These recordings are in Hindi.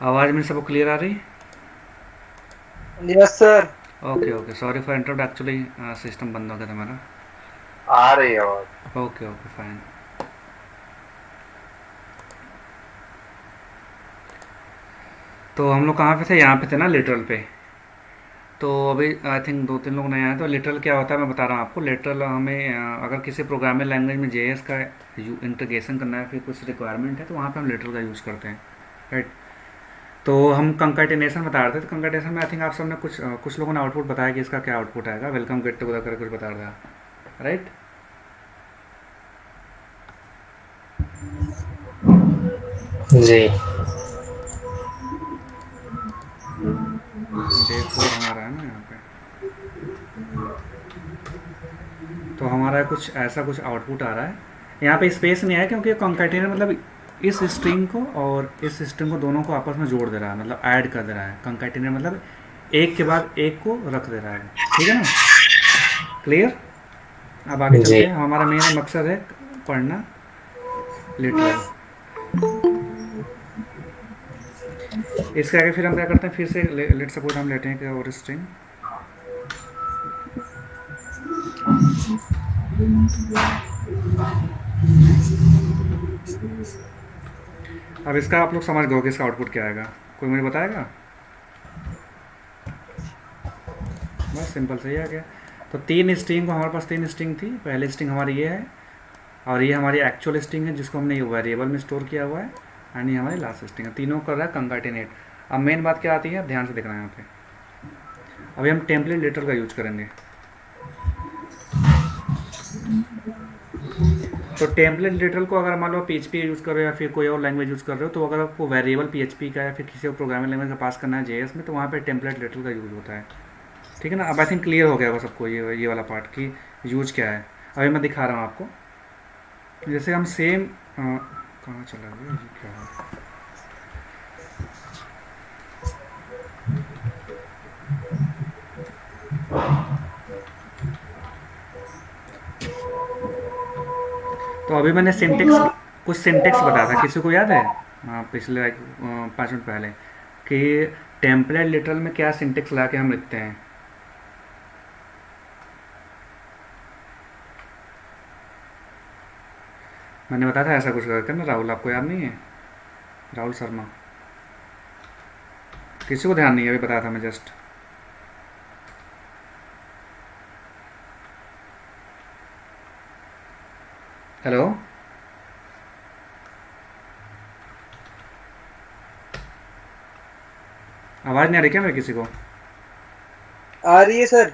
आवाज़ मेरी सबको क्लियर आ रही? Yes sir. Okay okay, sorry for interrupt, actually system बंद हो गया था मेरा। आ रही है आवाज। Okay okay fine. तो हम लोग कहाँ पे थे? यहाँ पे थे ना, लिटरल पे। तो अभी आई थिंक दो तीन लोग नए आए। तो लिटरल क्या होता है मैं बता रहा हूँ आपको। लिटरल हमें अगर किसी प्रोग्रामिंग लैंग्वेज में जेएस का इंटीग्रेशन करना है, फिर कुछ रिक्वायरमेंट है, तो वहाँ पे हम लिटरल का यूज़ करते हैं। राइट। तो हम कंकाटिनेशन बता रहे थे। तो कंकाटिनेशन में आई थिंक आप सबने कुछ लोगों ने आउटपुट बताया कि इसका क्या आउटपुट आएगा। वेलकम गेट टुगेदर करके कुछ बता रहा था, राइट। जी। डे 4 हमारा है ना यहाँ पे। तो हमारा कुछ ऐसा कुछ आउटपुट आ रहा है। यहाँ पे स्पेस नहीं है क्योंकि कॉन्कैटिनेट मतलब इस स्ट्रिंग को और इस स्ट्रिंग को दोनों को आपस में जोड़ दे रहा है, मतलब ऐड कर दे रहा है। कॉन्कैटिनेट मतलब एक के बाद एक को रख दे रहा है। ठीक है ना? क्लियर? अब आगे जी। चलते हैं। हमारा मेन मकसद है पढ़ना लिटरल। इसके आगे फिर हम क्या करते हैं, फिर से लेट सपोज हम लेते हैं कि और स्ट्रिंग। अब इसका आप लोग समझ गए हो कि इसका आउटपुट क्या आएगा। कोई मुझे बताएगा? बस सिंपल सही आ गया। तो तीन स्ट्रिंग को, हमारे पास तीन स्ट्रिंग थी। पहली स्ट्रिंग हमारी ये है, और ये हमारी एक्चुअल स्ट्रिंग है जिसको हमने वेरिएबल में स्टोर किया हुआ है। एंड ये हमारी लास्ट स्ट्रिंग है। तीनों कर रहा है कंकाटिनेट। अब मेन बात क्या आती है, ध्यान से देखना है यहाँ पे। अभी हम टेम्पलेट लेटर का यूज करेंगे। तो टेम्पलेट लेटर को अगर मान लो पीएचपी यूज़ कर रहे हो या फिर कोई और लैंग्वेज यूज़ कर रहे हो, तो अगर आपको वेरिएबल पीएचपी का या फिर किसी और प्रोग्रामिंग लैंग्वेज का पास करना है जेएस में, तो वहाँ पे टेम्पलेट लेटर का यूज़ होता है। ठीक है ना? अब आई थिंक क्लियर हो गया होगा सबको ये वाला पार्ट की यूज क्या है। अभी मैं दिखा रहा हूँ आपको। जैसे हम सेम कहाँ चला गया ये, क्या है? तो अभी मैंने सिंटेक्स, कुछ सिंटेक्स बताया था, किसी को याद है? पिछले 5 मिनट पहले, कि टेम्पलेट लिटरल में क्या सिंटेक्स ला के हम लिखते हैं। मैंने बताया था ऐसा कुछ करके ना, राहुल, आपको याद नहीं है? राहुल शर्मा। किसी को ध्यान नहीं है? अभी बताया था मैं जस्ट। हेलो? आवाज़ नहीं आ रही क्या मेरे किसी को? आ रही है सर।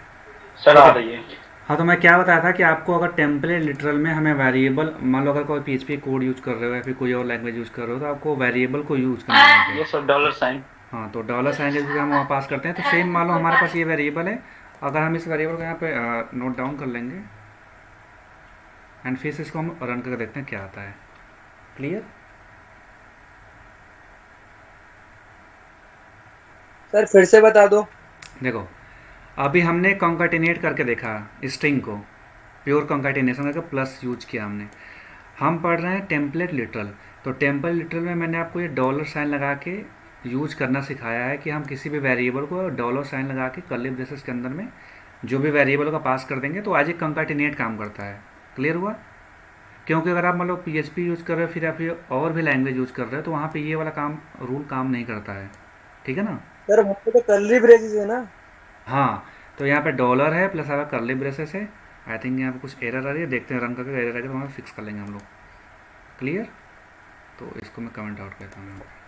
सर हाँ आ तो रही है। हाँ तो मैं क्या बताया था कि आपको अगर टेम्पलेट लिटरल में हमें वेरिएबल, मान लो अगर कोई पीएचपी कोड यूज़ कर रहे हो या फिर कोई और लैंग्वेज यूज़ कर रहे हो, तो आपको वेरिएबल को यूज़ करना है यहाँ पे। ये सर डॉलर साइन। हाँ, तो डॉलर साइन जैसे हम वहाँ पास करते हैं, तो सेम मान लो हमारे पास ये वेरिएबल है। अगर हम इस वेरिएबल को यहाँ पे नोट डाउन कर लेंगे, एंड फिर से इसको हम रन करके देखते हैं क्या आता है। क्लियर? सर फिर से बता दो। देखो, अभी हमने कॉन्काटिनेट करके देखा स्ट्रिंग को, प्योर कॉन्काटिनेशन करके प्लस यूज किया हमने। हम पढ़ रहे हैं टेम्पलेट लिटरल। तो टेम्पलेट लिटरल में मैंने आपको ये डॉलर साइन लगा के यूज करना सिखाया है, कि हम किसी भी वेरिएबल को डॉलर साइन लगा के कर्ली ब्रेसेस के अंदर में जो भी वेरिएबल का पास कर देंगे, तो आज एक कंकाटिनेट काम करता है। क्लियर हुआ? क्योंकि अगर आप मान लो पीएचपी यूज़ कर रहे हो फिर आप ये और भी लैंग्वेज यूज़ कर रहे हो, तो वहाँ पे ये वाला काम रूल काम नहीं करता है। ठीक है ना? सर वहाँ पे तो कर्ली ब्रेसेस है ना। हाँ। तो यहाँ पे डॉलर है प्लस आपका कर्ली ब्रेसेस है। आई थिंक यहाँ पे कुछ एरर आ रही है, देखते हैं रन करके। एरर आएगा तो वहाँ फिक्स कर लेंगे हम लोग। क्लियर? तो इसको मैं कमेंट आउट करता हूँ यहाँ पे।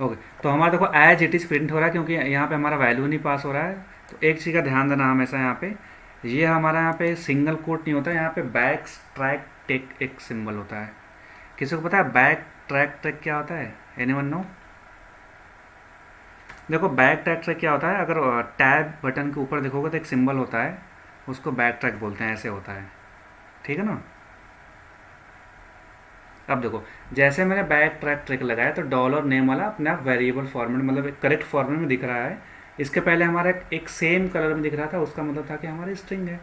ओके। तो हमारा देखो एज इट इज़ प्रिंट हो रहा है, क्योंकि यहाँ पे हमारा वैल्यू नहीं पास हो रहा है। तो एक चीज़ का ध्यान देना हमेशा यहाँ पे, ये हमारा यहाँ पे सिंगल कोट नहीं होता है, यहाँ पे बैक ट्रैक टेक एक सिंबल होता है। किसी को पता है बैक ट्रैक टेक क्या होता है? Anyone know? देखो बैक ट्रैक ट्रैक क्या होता है, अगर टैब बटन के ऊपर देखोगे तो एक सिंबल होता है, उसको बैक ट्रैक बोलते हैं, ऐसे होता है। ठीक है ना? अब देखो, जैसे मैंने बैक ट्रैक ट्रैक लगाया तो डॉलर नेम वाला अपने आप वेरिएबल फॉर्मेट, मतलब एक करेक्ट फॉर्मेट में दिख रहा है। इसके पहले हमारा एक सेम कलर में दिख रहा था, उसका मतलब था कि हमारी स्ट्रिंग है।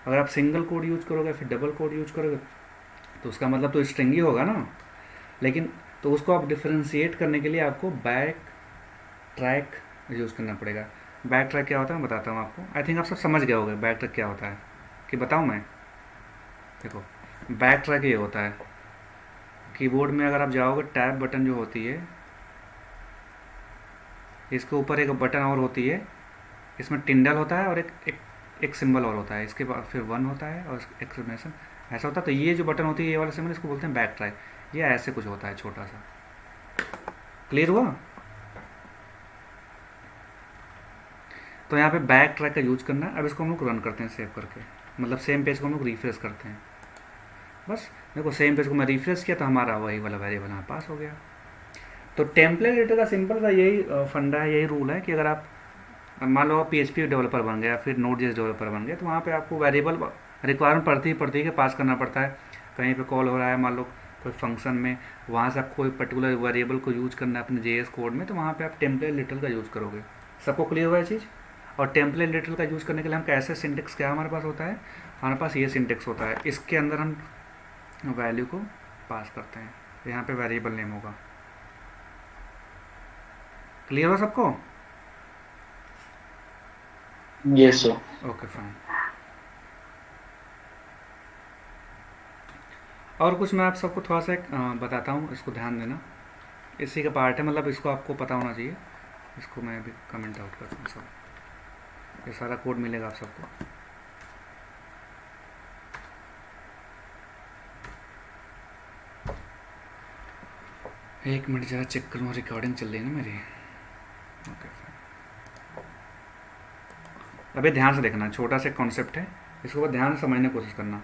अगर आप सिंगल कोड यूज करोगे फिर डबल कोड यूज करोगे, तो उसका मतलब तो स्ट्रिंग ही होगा ना। लेकिन तो उसको आप डिफ्रेंशिएट करने के लिए आपको बैक ट्रैक यूज़ करना पड़ेगा। बैक ट्रैक क्या होता है मैं बताता हूँ आपको। आई थिंक आप सब समझ गए होंगे बैक ट्रैक क्या होता है, कि बताऊँ मैं? देखो, बैक ट्रैक ये होता है, कीबोर्ड में अगर आप जाओगे टैब बटन जो होती है, इसके ऊपर एक बटन और होती है, इसमें टिंडल होता है और एक सिंबल और होता है, इसके बाद फिर वन होता है और एक्सक्लेमेशन ऐसा होता है। तो ये जो बटन होती है ये वाला सिंबल, इसको बोलते हैं बैक ट्रैक। ये ऐसे कुछ होता है छोटा सा। क्लियर हुआ? तो यहाँ पे बैक ट्रैक का यूज करना है। अब इसको हम लोग रन करते हैं सेव करके, मतलब सेम पेज को हम लोग रिफ्रेश करते हैं। बस देखो, सेम पेज को मैं रिफ्रेश किया तो हमारा वही वाला वेरिएबल यहाँ पास हो गया। तो टेम्पलेट एडिटर का सिंपल सा यही फंडा है, यही रूल है कि अगर आप मान लो आप PHP डेवलपर बन गए या फिर Node.js डेवलपर बन गए, तो वहाँ पे आपको वेरिएबल रिक्वायरमेंट पड़ती है कि पास करना पड़ता है। कहीं पे कॉल हो रहा है मान लो कोई फंक्शन में, वहाँ से आपको कोई पर्टिकुलर वेरिएबल को यूज़ करना है अपने JS कोड में, तो वहाँ पे आप टेम्पलेट लिटल का यूज़ करोगे। सबको क्लियर हुआ ये चीज़? और टेम्पलेट लिटल का यूज़ करने के लिए हम कैसे सिंटेक्स क्या हमारे पास होता है, हमारे पास ये सिंटेक्स होता है, इसके अंदर हम वैल्यू को पास करते हैं। यहाँ पे वेरिएबल नेम होगा। क्लियर हो सबको? Yes sir. Okay fine. और कुछ मैं आप सबको थोड़ा सा बताता हूँ, इसको ध्यान देना, इसी का पार्ट है, मतलब इसको आपको पता होना चाहिए। इसको मैं अभी कमेंट आउट करता हूँ सब, ये सारा कोड मिलेगा आप सबको। एक मिनट जरा चेक करूँ, रिकॉर्डिंग चल रही है ना मेरी। Okay fine. अभी ध्यान से देखना, छोटा सा कॉन्सेप्ट है, इसको बहुत ध्यान से समझने की कोशिश करना।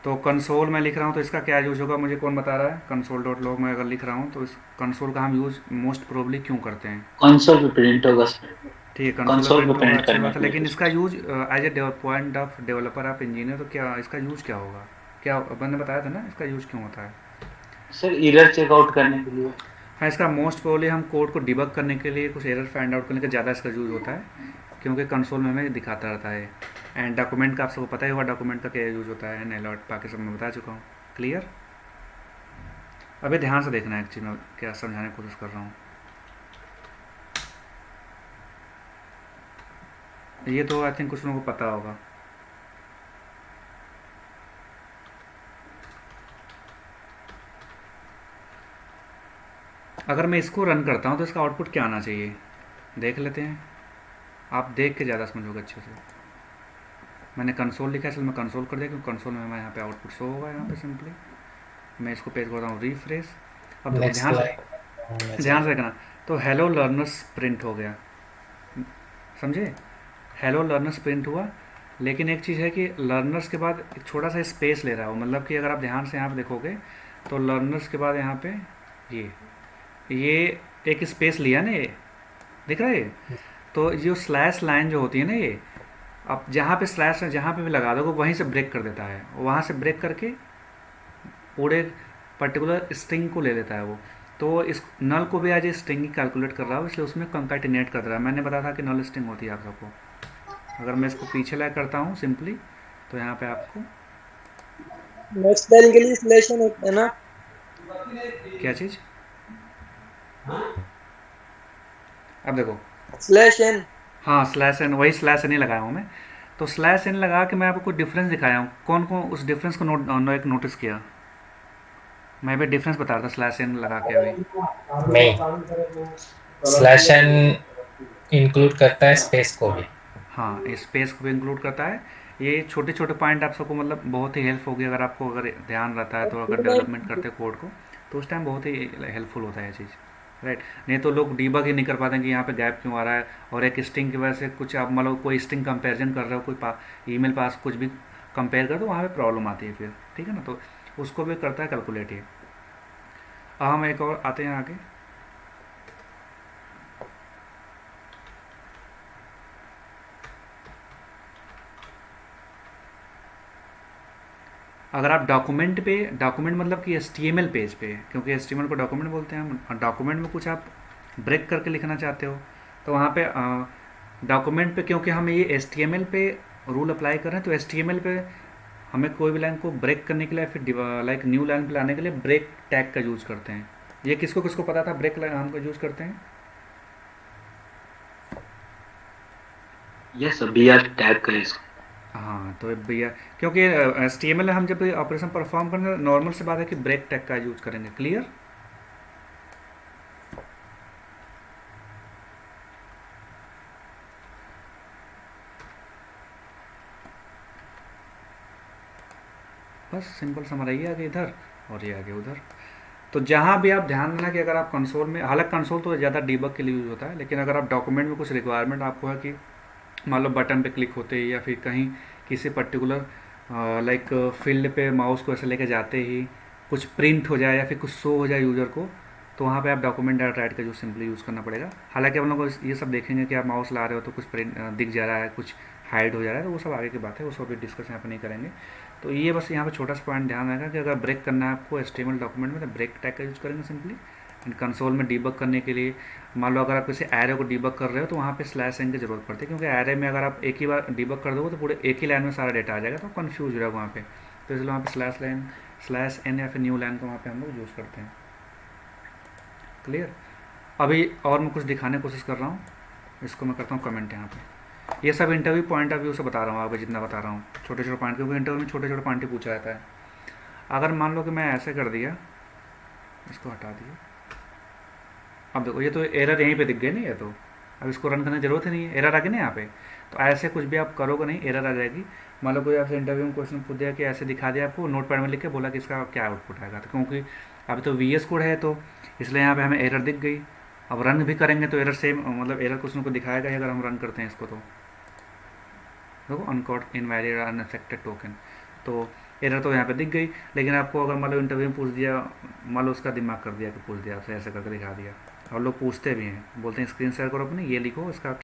तो कंसोल मैं लिख रहा हूँ तो इसका क्या यूज होगा मुझे कौन बता रहा है? कंसोल डॉट लॉग में अगर लिख रहा हूँ तो इस कंसोल का हम यूज मोस्ट प्रोबेबली क्यों करते हैं? कंसोल पे प्रिंट होगा सर। ठीक है, कंसोल पे कंसोल पे प्रिंट होगा, प्रिंट अच्छी करने बात है, के लिए लेकिन कुछ। इसका use as a point of developer of engineer, तो क्या इसका यूज क्या होगा? क्या मैंने बताया था ना इसका यूज क्यों होता है? सर एरर चेकआउट करने के लिए। हाँ, इसका मोस्ट प्रोबेबली हम कोड को डिबग करने के लिए, कुछ एरर फाइंड आउट करने के ज़्यादा इसका यूज़ होता है, क्योंकि कंसोल में हमें दिखाता रहता है। एंड डॉक्यूमेंट का आप सबको पता ही होगा, डॉक्यूमेंट का क्या यूज़ होता है, एंड अलर्ट, बाकी सब मैं बता चुका हूँ। क्लियर? अभी ध्यान से देखना है एक चीज़ मैं क्या समझाने की कोशिश कर रहा हूँ। ये तो आई थिंक कुछ लोगों को पता होगा। अगर मैं इसको रन करता हूँ तो इसका आउटपुट क्या आना चाहिए, देख लेते हैं। आप देख के ज़्यादा समझोगे अच्छे से। मैंने कंसोल लिखा है, चलो मैं कंसोल कर दिया, क्योंकि कंसोल में हमारे यहाँ पे आउटपुट शो होगा। यहाँ पे सिंपली मैं इसको पेज करता हूँ रिफ्रेश। अब देखो नेक्स्ट ध्यान लाइन से, ध्यान से देखना। तो हेलो लर्नर्स प्रिंट हो गया, समझे? हेलो लर्नर्स प्रिंट हुआ, लेकिन एक चीज़ है कि लर्नर्स के बाद एक छोटा सा स्पेस ले रहा है वो, मतलब कि अगर आप ध्यान से यहाँ पे देखोगे तो लर्नर्स के बाद यहाँ पे ये एक स्पेस लिया ना, ये दिख रहा है ये? तो जो स्लैश लाइन जो होती है ना, ये अब जहाँ पे स्लैश है जहाँ पे भी लगा दोगे वहीं से ब्रेक कर देता है, वहाँ से ब्रेक करके पूरे पर्टिकुलर स्ट्रिंग को ले लेता है वो। तो इस नल को भी आज स्ट्रिंग ही कैलकुलेट कर रहा हूँ, इसलिए उसमें कंकैटिनेट कर रहा है। मैंने बताया था कि नल स्ट्रिंग होती है आप सबको। अगर मैं इसको पीछे ला करता हूँ सिंपली, तो यहाँ पे आपको नेक्स्ट लाइन के लिए स्लैश एन होता है ना? क्या चीज़? अब देखो, स्लैश एन। हाँ स्लैश एन, वही स्लैश एन ही लगाया हूँ मैं। तो स्लैश एन लगा के मैं आपको कुछ डिफरेंस दिखाया हूँ, कौन कौन उस डिफरेंस को एक नोटिस किया? मैं भी डिफरेंस बता रहा था स्लैश एन लगा के अभी। में स्लैश एन इंक्लूड करता है स्पेस को भी। हाँ, स्पेस को भी इंक्लूड करता है। ये छोटे छोटे पॉइंट आप सबको मतलब बहुत ही हेल्प होगी, अगर आपको अगर ध्यान रहता है तो, अगर डेवलपमेंट करते कोड को तो उस टाइम बहुत ही हेल्पफुल होता है ये चीज़, राइट? नहीं तो लोग डीबग ही नहीं कर पाते कि यहाँ पे गैप क्यों आ रहा है, और एक स्ट्रिंग की वजह से कुछ आप मतलब कोई स्ट्रिंग कंपेरिजन कर रहे हो, कोई ईमेल पास कुछ भी कंपेयर कर, तो वहाँ पे प्रॉब्लम आती है फिर, ठीक है ना? तो उसको भी करता है कैलकुलेट ये। अब हम एक और आते हैं आगे। अगर आप डॉक्यूमेंट मतलब कि HTML पेज पे, क्योंकि HTML को डॉक्यूमेंट बोलते हैं हम, डॉक्यूमेंट में कुछ आप ब्रेक करके लिखना चाहते हो, तो वहाँ पे डॉक्यूमेंट पे, क्योंकि हम ये HTML पे रूल अप्लाई कर रहे हैं, तो HTML पे हमें कोई भी लाइन को ब्रेक करने के लिए फिर लाइक न्यू लाइन पे लाने के लिए ब्रेक टैग का यूज़ करते हैं। ये किसको किसको पता था ब्रेक लाइन हम का यूज़ करते हैं? Yes sir, B R tag करें इसको। हाँ तो भैया, क्योंकि एस टी एम एल हम जब ऑपरेशन परफॉर्म करेंगे नॉर्मल से बात है कि ब्रेक टैग का यूज़ करेंगे। क्लियर? बस सिंपल समझ आइए आगे इधर और ये आगे उधर। तो जहाँ भी आप ध्यान देना कि अगर आप कंसोल में, हालांकि कंसोल तो ज़्यादा डीबग के लिए यूज़ होता है, लेकिन अगर आप डॉक्यूमेंट में कुछ रिक्वायरमेंट आपको है कि मान लो बटन पे क्लिक होते ही या फिर कहीं किसी पर्टिकुलर लाइक फील्ड पे माउस को ऐसे लेके जाते ही कुछ प्रिंट हो जाए या फिर कुछ शो हो जाए यूज़र को, तो वहाँ पे आप डॉक्यूमेंट डाटा राइट का जो सिंपली यूज़ करना पड़ेगा। हालांकि हम लोग को ये सब देखेंगे कि आप माउस ला रहे हो तो कुछ प्रिंट दिख जा रहा है, कुछ हाइड हो जा रहा है, तो वो सब आगे की बात है, वो सब अभी डिस्कस यहाँ पे नहीं करेंगे। तो ये बस यहाँ पे छोटा सा पॉइंट ध्यान रखा कि अगर ब्रेक करना है आपको एचटीएमएल डॉक्यूमेंट में तो ब्रेक टैग का यूज़ करेंगे सिंपली। एंड कंसोल में डीबग करने के लिए मान लो अगर आप किसी एरे को डीबग कर रहे हो तो वहाँ पे स्लैश एन की जरूरत पड़ती है, क्योंकि एरे में अगर आप एक ही बार डीबग कर दोगे तो पूरे एक ही लाइन में सारा डेटा आ जाएगा, तो कन्फ्यूज हो जाएगा वहाँ पे। तो इसलिए वहाँ पे स्लैश एन या फिर न्यू लाइन को वहाँ पे हम लोग यूज़ करते हैं। क्लियर? अभी और मैं कुछ दिखाने की कोशिश कर रहा हूँ, इसको मैं करता हूँ कमेंट यहाँ पे। ये सब इंटरव्यू पॉइंट ऑफ व्यू से बता रहा हूँ, आपको जितना बता रहा हूँ छोटे छोटे पॉइंट, क्योंकि इंटरव्यू में छोटे छोटे पॉइंट ही पूछा जाता है। अगर मान लो कि मैं ऐसे कर दिया, इसको हटा दिया, अब देखो ये तो एरर यहीं पे दिख गए नहीं, है तो अब इसको रन करने की जरूरत ही नहीं है, एरर आ गई ना यहाँ पे। तो ऐसे कुछ भी आप करोगे नहीं, एरर आ जाएगी। मान लो कोई आपसे इंटरव्यू में क्वेश्चन पूछ दिया कि ऐसे दिखा दिया आपको, नोट पैड में लिख के बोला कि इसका क्या आउटपुट आएगा, तो क्योंकि अभी तो वी एस कोड है तो इसलिए यहाँ पे हमें एरर दिख गई। अब रन भी करेंगे तो एरर सेम, मतलब एरर कुछ को दिखाएगा ही अगर हम रन करते हैं इसको। तो देखो अनकॉट इनवैलिड अनअफेक्टेड टोकन, तो एरर तो यहाँ पे दिख गई। लेकिन आपको अगर मान लो इंटरव्यू में पूछ दिया, मान लो उसका दिमाग कर दिया कि पूछ दिया आपसे ऐसे करके दिखा दिया, और लोग पूछते भी हैं, बोलते हैं स्क्रीन शेयर करो अपनी, ये लिखो इसका